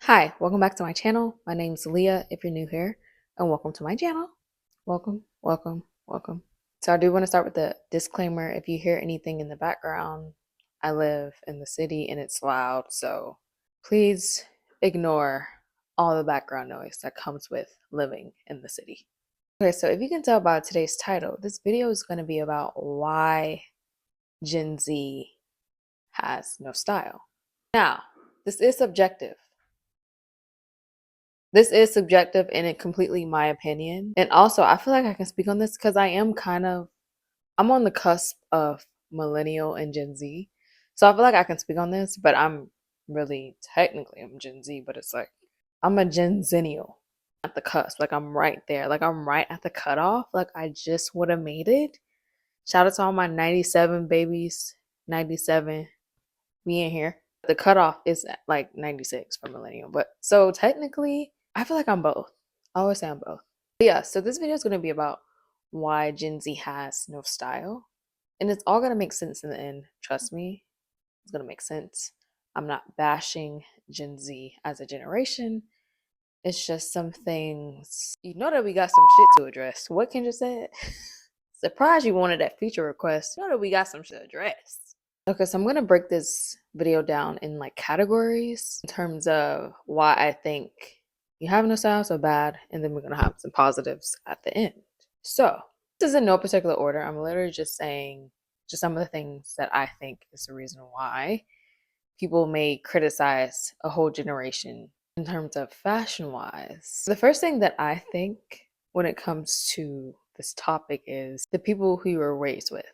Hi, welcome back to my channel. My name's Leah if you're new here, and welcome to my channel. Welcome, welcome, welcome. So I do want to start with the disclaimer. If you hear anything in the background, I live in the city and it's loud, so please ignore all the background noise that comes with living in the city. Okay, so if you can tell by today's title, this video is going to be about why Gen Z has no style. Now, this is subjective. This is subjective and it completely my opinion. And also, I feel like I can speak on this because I'm on the cusp of millennial and Gen Z. So I feel like I can speak on this, but I'm Gen Z, but it's like I'm a Gen Zennial at the cusp. Like I'm right there. Like I'm right at the cutoff. Like I just would have made it. Shout out to all my 97 babies. 97. We in here. The cutoff is at like 96 for millennial. But so technically, I feel like I'm both. I always say I'm both. But yeah, so this video is going to be about why Gen Z has no style. And it's all going to make sense in the end. Trust me, it's going to make sense. I'm not bashing Gen Z as a generation. It's just some things. You know that we got some shit to address. What Kendra said? Surprised you wanted that feature request. You know that we got some shit to address. Okay, so I'm going to break this video down in like categories in terms of why I think you have no style so bad, and then we're going to have some positives at the end. So this is in no particular order. I'm literally just saying just some of the things that I think is the reason why people may criticize a whole generation in terms of fashion wise. The first thing that I think when it comes to this topic is the people who you were raised with.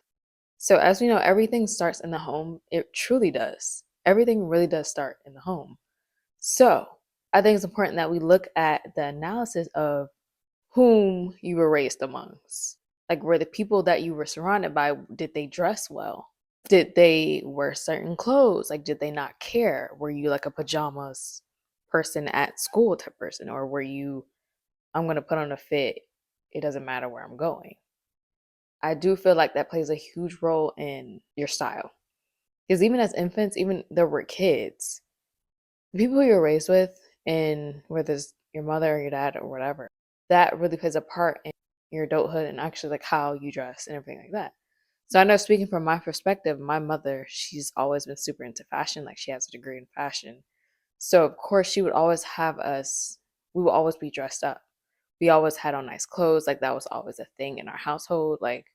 So as we know, everything starts in the home. It truly does. Everything really does start in the home. So I think it's important that we look at the analysis of whom you were raised amongst. Like, were the people that you were surrounded by, did they dress well? Did they wear certain clothes? Like, did they not care? Were you like a pajamas person at school type person? Or were you, I'm going to put on a fit, it doesn't matter where I'm going? I do feel like that plays a huge role in your style. Because even as infants, even though we're kids, the people who you're raised with, and whether it's your mother or your dad or whatever, that really plays a part in your adulthood and actually like how you dress and everything like that. So I know, speaking from my perspective, my mother, she's always been super into fashion. Like she has a degree in fashion. So of course she would always have us, we would always be dressed up. We always had on nice clothes. Like that was always a thing in our household. Like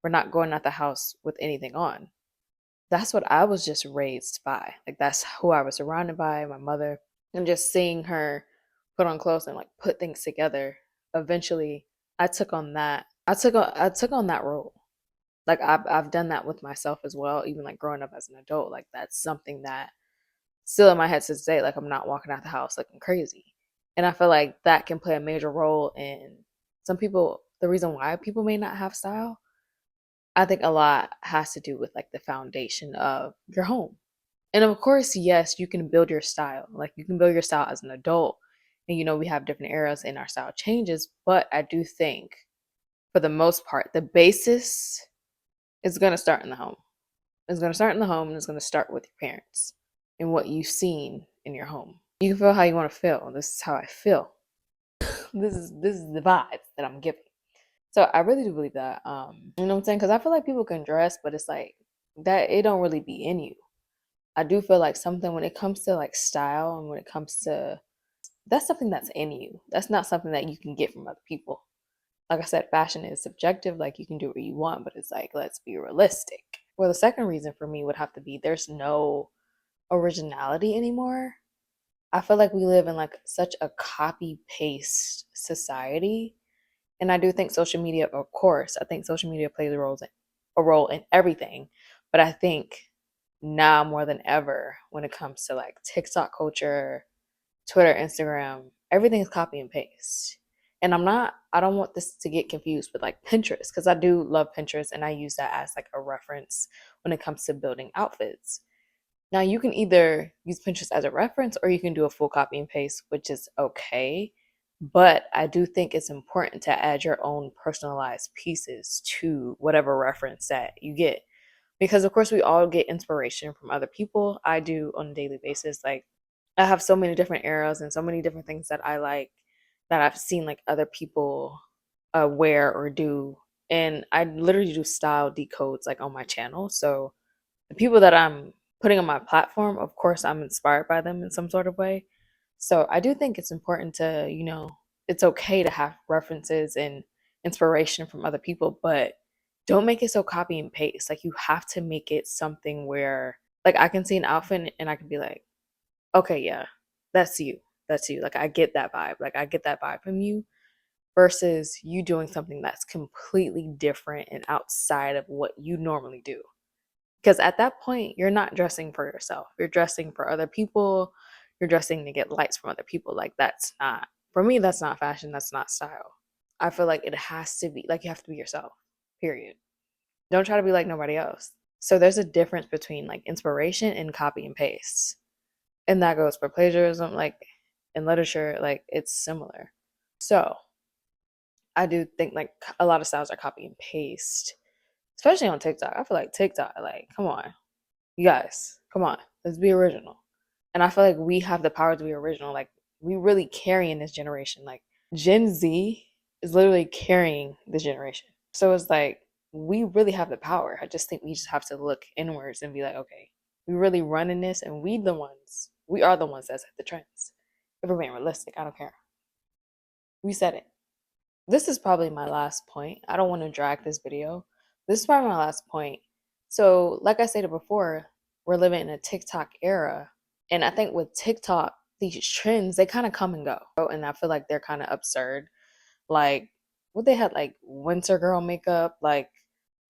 we're not going out the house with anything on. That's what I was just raised by. Like that's who I was surrounded by, my mother. And just seeing her put on clothes and like put things together. Eventually I took on that. I took on that role. Like I've done that with myself as well, even like growing up as an adult. Like that's something that still in my head to this day. Like I'm not walking out the house looking crazy. And I feel like that can play a major role in some people, the reason why people may not have style. I think a lot has to do with like the foundation of your home. And of course, yes, you can build your style. Like you can build your style as an adult. And we have different eras and our style changes. But I do think for the most part, the basis is going to start in the home. It's going to start in the home and it's going to start with your parents and what you've seen in your home. You can feel how you want to feel. This is how I feel. This is the vibes that I'm giving. So I really do believe that. You know what I'm saying? Because I feel like people can dress, but it's like that it don't really be in you. I do feel like something when it comes to like style and when it comes to that's something that's in you. That's not something that you can get from other people. Like I said, fashion is subjective. Like you can do what you want, but it's like let's be realistic. Well, the second reason for me would have to be there's no originality anymore. I feel like we live in like such a copy paste society. And I do think social media, of course, I think social media plays a role in everything. But I think now more than ever, when it comes to like TikTok culture, Twitter, Instagram, everything's copy and paste. And I don't want this to get confused with like Pinterest, because I do love Pinterest and I use that as like a reference when it comes to building outfits. Now you can either use Pinterest as a reference or you can do a full copy and paste, which is okay. But I do think it's important to add your own personalized pieces to whatever reference that you get. Because of course we all get inspiration from other people. I do on a daily basis. Like I have so many different eras and so many different things that I like that I've seen like other people wear or do. And I literally do style decodes like on my channel. So the people that I'm putting on my platform, of course, I'm inspired by them in some sort of way. So I do think it's important to, it's okay to have references and inspiration from other people, but don't make it so copy and paste. Like you have to make it something where like I can see an outfit and I can be like, okay, yeah, that's you. That's you. Like I get that vibe. Like I get that vibe from you versus you doing something that's completely different and outside of what you normally do. Because at that point, you're not dressing for yourself. You're dressing for other people. You're dressing to get likes from other people. Like that's not, for me, that's not fashion. That's not style. I feel like it has to be, like you have to be yourself, period. Don't try to be like nobody else. So there's a difference between like inspiration and copy and paste. And that goes for plagiarism, like in literature, like it's similar. So I do think like a lot of styles are copy and paste, especially on TikTok. I feel like TikTok, like, come on, you guys, come on, let's be original. And I feel like we have the power to be original. Like, we really carry in this generation. Like, Gen Z is literally carrying this generation. So it's like, we really have the power. I just think we just have to look inwards and be like, okay, we really running this, and we are the ones that set the trends. If we're being realistic, I don't care. We said it. This is probably my last point. I don't want to drag this video. This is probably my last point. So, like I said before, we're living in a TikTok era. And I think with TikTok, these trends, they kind of come and go. And I feel like they're kind of absurd. Like, what they had, like winter girl makeup, like,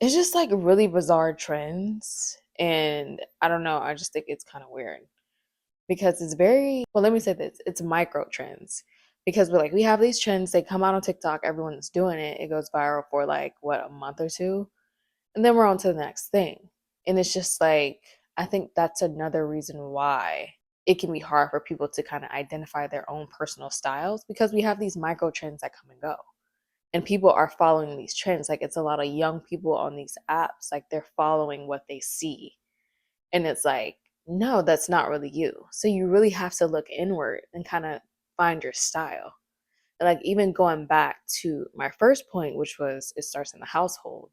it's just like really bizarre trends. And I don't know, I just think it's kind of weird because it's very, well, let me say this, it's micro trends. Because we have these trends, they come out on TikTok, everyone's doing it, it goes viral for like what, a month or two, and then we're on to the next thing. And it's just like, I think that's another reason why it can be hard for people to kind of identify their own personal styles, because we have these micro trends that come and go, and people are following these trends. Like, it's a lot of young people on these apps, like they're following what they see, and it's like, no, that's not really you. So you really have to look inward and kind of find your style. And like, even going back to my first point, which was it starts in the household.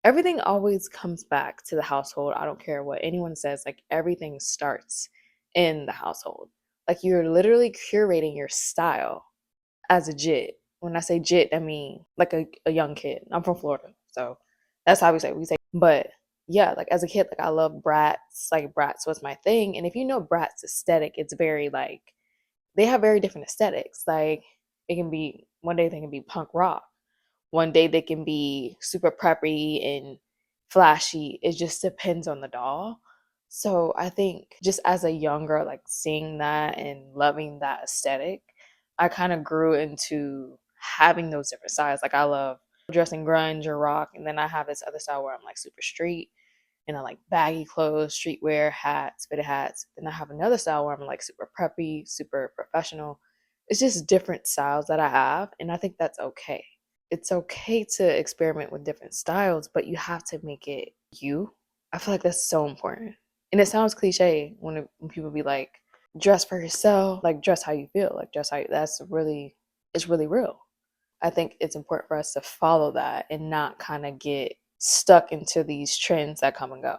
Everything always comes back to the household. I don't care what anyone says, like everything starts in the household. Like, you're literally curating your style as a jit. When I say jit, I mean like a young kid. I'm from Florida, so that's how we say. But yeah, like as a kid, like I love Bratz. Like Bratz was my thing. And if you know Bratz aesthetic, it's very like, they have very different aesthetics. Like, it can be, one day they can be punk rock. One day they can be super preppy and flashy. It just depends on the doll. So I think just as a young girl, like seeing that and loving that aesthetic, I kind of grew into having those different styles. Like, I love dressing grunge or rock, and then I have this other style where I'm like super street and I like baggy clothes, streetwear, hats, fitted hats. Then I have another style where I'm like super preppy, super professional. It's just different styles that I have, and I think that's okay. It's okay to experiment with different styles, but you have to make it you. I feel like that's so important. And it sounds cliche when people be like, dress for yourself, like dress how you feel, like dress how you, that's really, it's really real. I think it's important for us to follow that and not kind of get stuck into these trends that come and go.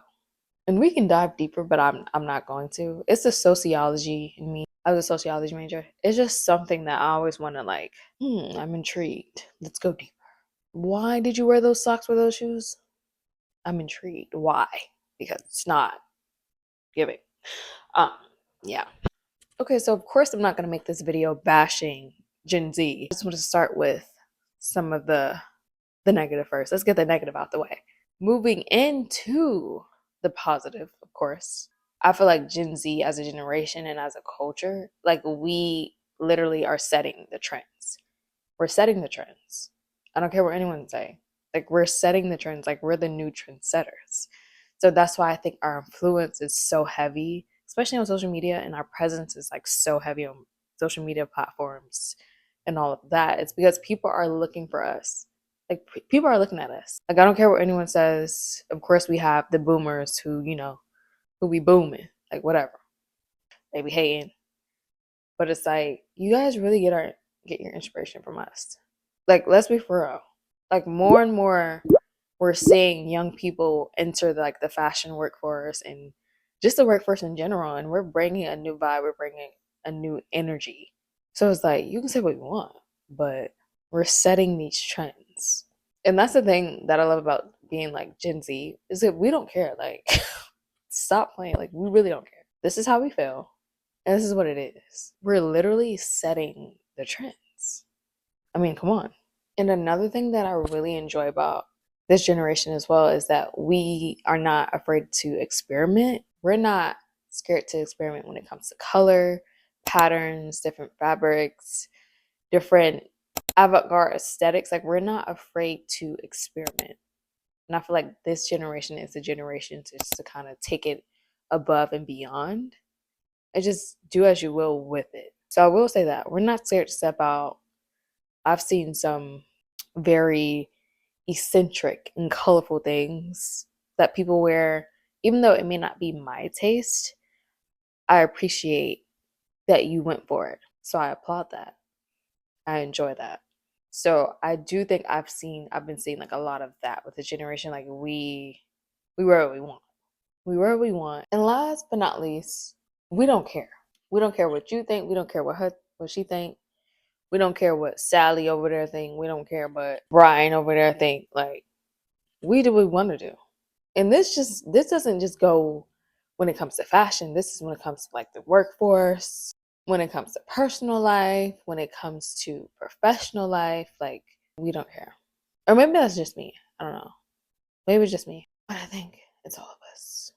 And we can dive deeper, but I'm not going to. It's the sociology in me. I was a sociology major. It's just something that I always want to like, I'm intrigued. Let's go deeper. Why did you wear those socks with those shoes? I'm intrigued. Why? Because it's not giving. Um, yeah. Okay, so of course I'm not gonna make this video bashing Gen Z. I just want to start with some of the negative first. Let's get the negative out the way. Moving into the positive, of course. I feel like Gen Z as a generation and as a culture, like we literally are setting the trends. We're setting the trends. I don't care what anyone say. Like, we're setting the trends. Like, we're the new trendsetters. So that's why I think our influence is so heavy, especially on social media, and our presence is like so heavy on social media platforms and all of that. It's because people are looking for us. Like, people are looking at us. Like, I don't care what anyone says. Of course, we have the boomers who, who be booming, like whatever. they be hating. But it's like, you guys really get your inspiration from us. Like, let's be for real. Like, more and more, we're seeing young people enter like the fashion workforce and just the workforce in general, and we're bringing a new vibe. We're bringing a new energy. So it's like, you can say what you want, but we're setting these trends. And that's the thing that I love about being like Gen Z, is that we don't care. Like, stop playing. Like, we really don't care. This is how we feel, and this is what it is. We're literally setting the trends. I mean, come on. And another thing that I really enjoy about this generation as well is that we are not afraid to experiment. We're not scared to experiment when it comes to color, patterns, different fabrics, different avant-garde aesthetics. Like, we're not afraid to experiment. And I feel like this generation is the generation to kind of take it above and beyond and just do as you will with it. So I will say that we're not scared to step out. I've seen some very eccentric and colorful things that people wear, even though it may not be my taste. I appreciate that you went for it. So I applaud that. I enjoy that. So I do think I've been seeing like a lot of that with the generation. Like, we wear what we want. We wear what we want. And last but not least, we don't care. We don't care what you think. We don't care what she think. We don't care what Sally over there think. We don't care what Brian over there think. Like, we do what we want to do. And this doesn't just go when it comes to fashion. This is when it comes to like the workforce, when it comes to personal life, when it comes to professional life. Like, we don't care. Or maybe that's just me. I don't know. Maybe it's just me. But I think it's all of us.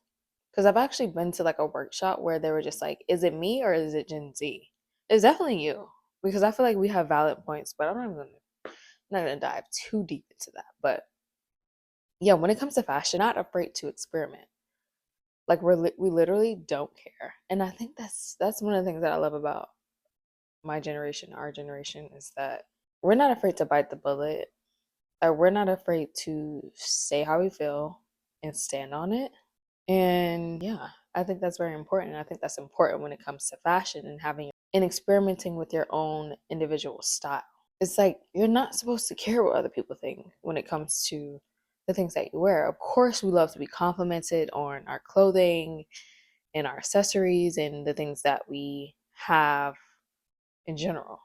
Because I've actually been to like a workshop where they were just like, is it me or is it Gen Z? It's definitely you. Because I feel like we have valid points, but I'm not gonna dive too deep into that. But yeah, when it comes to fashion, not afraid to experiment. Like, we literally don't care. And I think that's one of the things that I love about my generation, our generation, is that we're not afraid to bite the bullet. We're not afraid to say how we feel and stand on it. And yeah, I think that's very important. I think that's important when it comes to fashion and experimenting with your own individual style. It's like, you're not supposed to care what other people think when it comes to the things that you wear. Of course, we love to be complimented on our clothing and our accessories and the things that we have in general.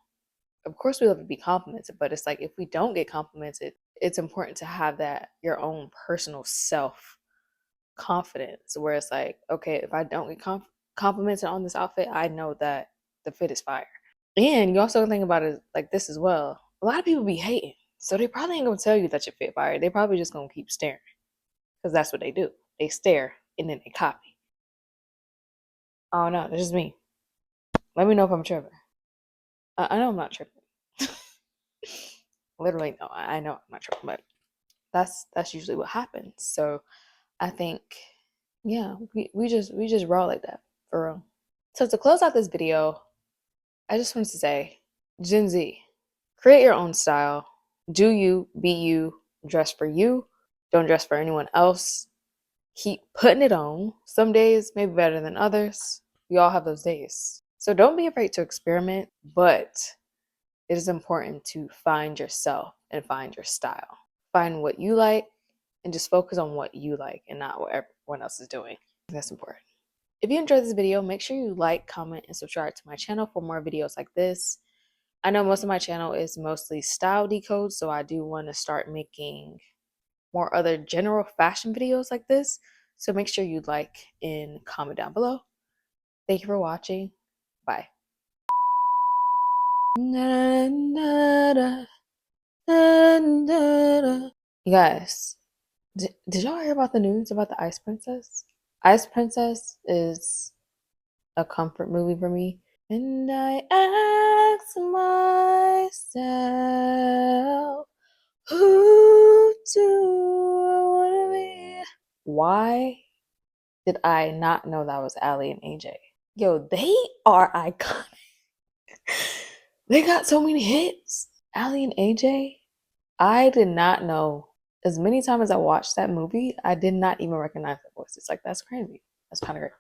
Of course, we love to be complimented, but it's like, if we don't get complimented, it's important to have that your own personal self confidence, where it's like, okay, if I don't get complimented on this outfit, I know that the fit is fire. And you also think about it like this as well. A lot of people be hating, so they probably ain't gonna tell you that your fit fire. They probably just gonna keep staring, because that's what they do. They stare and then they copy. Oh no, that's just me. Let me know if I'm tripping. I know I'm not tripping. Literally, no, I know I'm not tripping, but that's usually what happens. So I think, yeah, we just roll like that, for real. So to close out this video, I just wanted to say, Gen Z, create your own style. Do you, be you, dress for you. Don't dress for anyone else. Keep putting it on. Some days may be better than others. We all have those days. So don't be afraid to experiment, but it is important to find yourself and find your style. Find what you like and just focus on what you like and not what everyone else is doing. That's important. If you enjoyed this video, make sure you like, comment, and subscribe to my channel for more videos like this. I know most of my channel is mostly style decode, so I do want to start making more other general fashion videos like this. So make sure you like and comment down below. Thank you for watching. Bye. You guys, did y'all hear about the news about the Ice Princess? Ice Princess is a comfort movie for me. And I ask myself, who do I want to be? Why did I not know that was Allie and AJ? Yo, they are iconic. They got so many hits. Allie and AJ, I did not know. As many times as I watched that movie, I did not even recognize their voices. Like, that's crazy. That's kind of great.